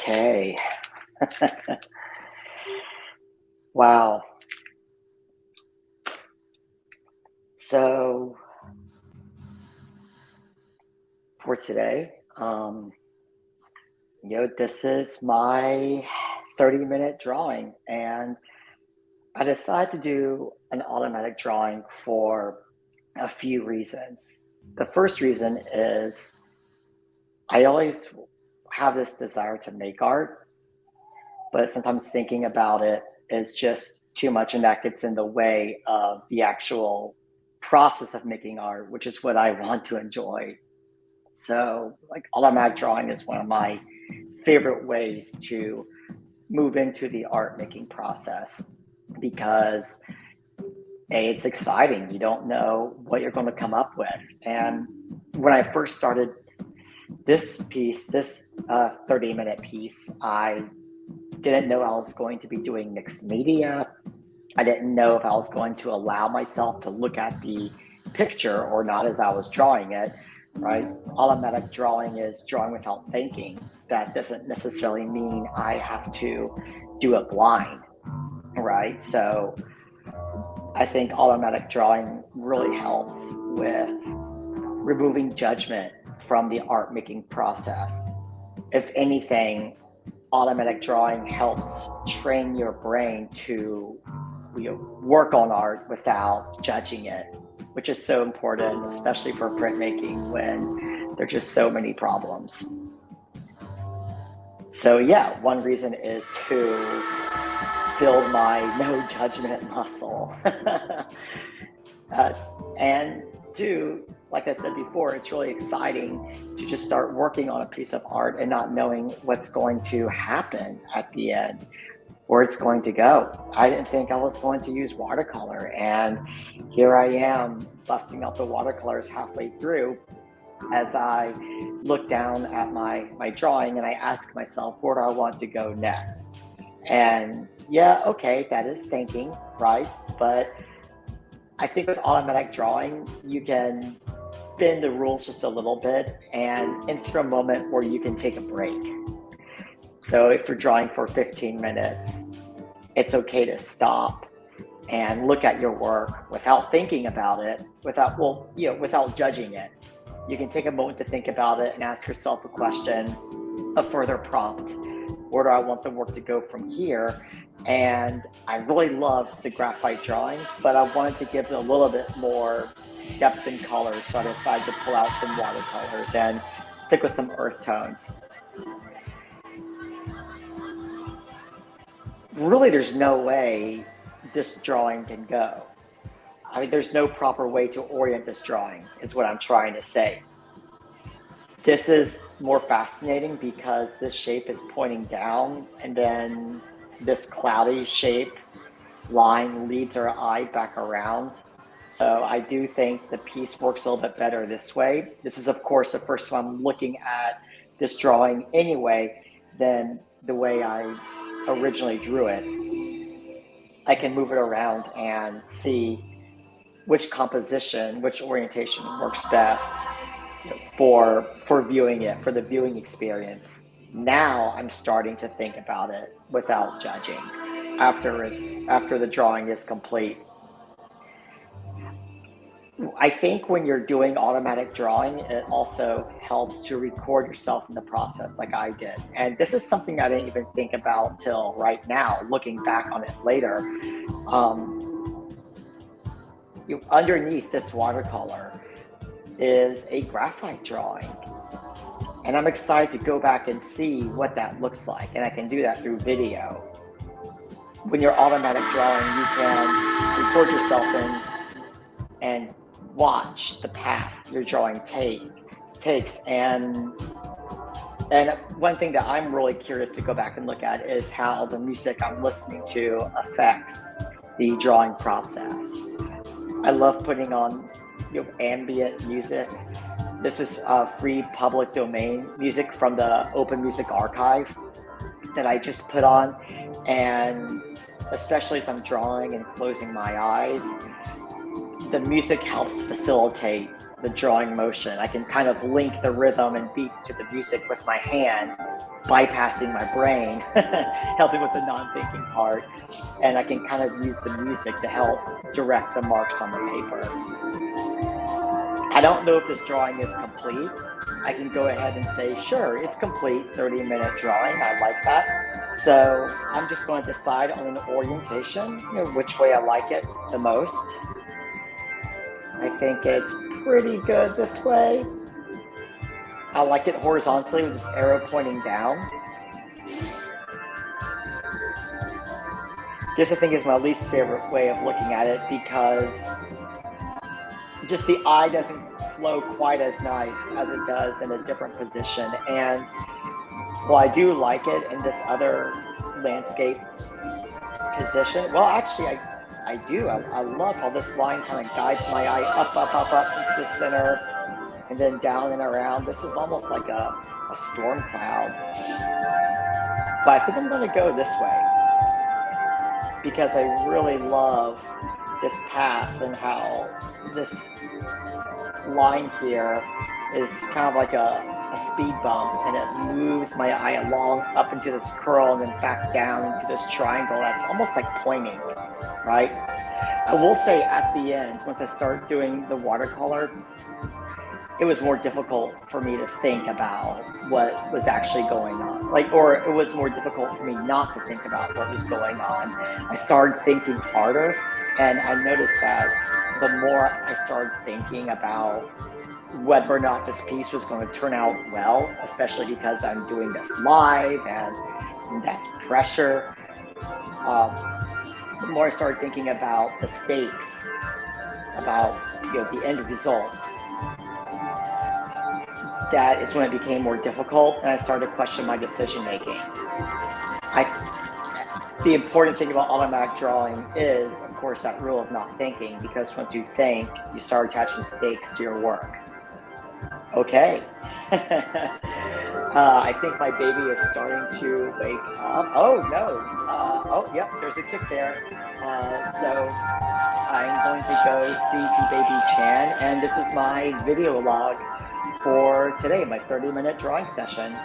Okay. Wow. So for today, this is my 30-minute drawing, and I decided to do an automatic drawing for a few reasons. The first reason is I always have this desire to make art, but sometimes thinking about it is just too much, and that gets in the way of the actual process of making art, which is what I want to enjoy. So, like, automatic drawing is one of my favorite ways to move into the art making process because it's exciting. You don't know what you're going to come up with. And when I first started this 30-minute piece, I didn't know I was going to be doing mixed media. I didn't know if I was going to allow myself to look at the picture or not as I was drawing it, right? Automatic drawing is drawing without thinking. That doesn't necessarily mean I have to do it blind, right? So I think automatic drawing really helps with removing judgment from the art making process. If anything, automatic drawing helps train your brain to work on art without judging it, which is so important, especially for printmaking when there's just so many problems. So yeah, one reason is to build my no judgment muscle. uh, and two, like I said before, it's really exciting to just start working on a piece of art and not knowing what's going to happen at the end, where it's going to go. I didn't think I was going to use watercolor, and here I am busting out the watercolors halfway through as I look down at my drawing and I ask myself, where do I want to go next? And yeah, okay, that is thinking, right? But I think with automatic drawing, you can bend the rules just a little bit and insert a moment where you can take a break. So if you're drawing for 15 minutes, it's okay to stop and look at your work without thinking about it, without judging it. You can take a moment to think about it and ask yourself a question, a further prompt. Where do I want the work to go from here? And I really loved the graphite drawing, but I wanted to give it a little bit more depth and color, so I decided to pull out some watercolors and stick with some earth tones. Really, there's no way this drawing can go. I mean, there's no proper way to orient this drawing, is what I'm trying to say. This is more fascinating because this shape is pointing down, and then this cloudy shape line leads our eye back around. So I do think the piece works a little bit better this way. This is, of course, the first time I'm looking at this drawing anyway than the way I originally drew it. I can move it around and see which composition, which orientation works best for viewing it, for the viewing experience. Now I'm starting to think about it without judging after the drawing is complete. I think when you're doing automatic drawing, it also helps to record yourself in the process, like I did. And this is something I didn't even think about till right now, looking back on it later. Underneath this watercolor is a graphite drawing. And I'm excited to go back and see what that looks like. And I can do that through video. When you're automatic drawing, you can record yourself in and watch the path your drawing takes. And one thing that I'm really curious to go back and look at is how the music I'm listening to affects the drawing process. I love putting on ambient music. This is free public domain music from the Open Music Archive that I just put on. And especially as I'm drawing and closing my eyes, the music helps facilitate the drawing motion. I can kind of link the rhythm and beats to the music with my hand, bypassing my brain, helping with the non-thinking part. And I can kind of use the music to help direct the marks on the paper. I don't know if this drawing is complete. I can go ahead and say, sure, it's complete, 30-minute drawing. I like that. So I'm just going to decide on an orientation, which way I like it the most. I think it's pretty good this way. I like it horizontally with this arrow pointing down. This I think is my least favorite way of looking at it because just the eye doesn't flow quite as nice as it does in a different position. And while I do like it in this other landscape position, well, actually I do. I love how this line kind of guides my eye up into the center and then down and around. This is almost like a storm cloud. But I think I'm going to go this way because I really love this path and how this line here is kind of like a speed bump, and it moves my eye along up into this curl and then back down into this triangle. That's almost like pointing, right? I will say at the end, once I start doing the watercolor, it was more difficult for me to think about what was actually going on. Or it was more difficult for me not to think about what was going on. I started thinking harder, and I noticed that the more I started thinking about whether or not this piece was going to turn out well, especially because I'm doing this live and that's pressure, the more I started thinking about the stakes, about the end result, that is when it became more difficult, and I started to question my decision making. The important thing about automatic drawing is, of course, that rule of not thinking, because once you think, you start attaching stakes to your work. Okay. I think my baby is starting to wake up. Oh, no. Oh, yep, there's a kick there. So I'm going to go see Baby Chan, and this is my video log for today, my 30-minute drawing session.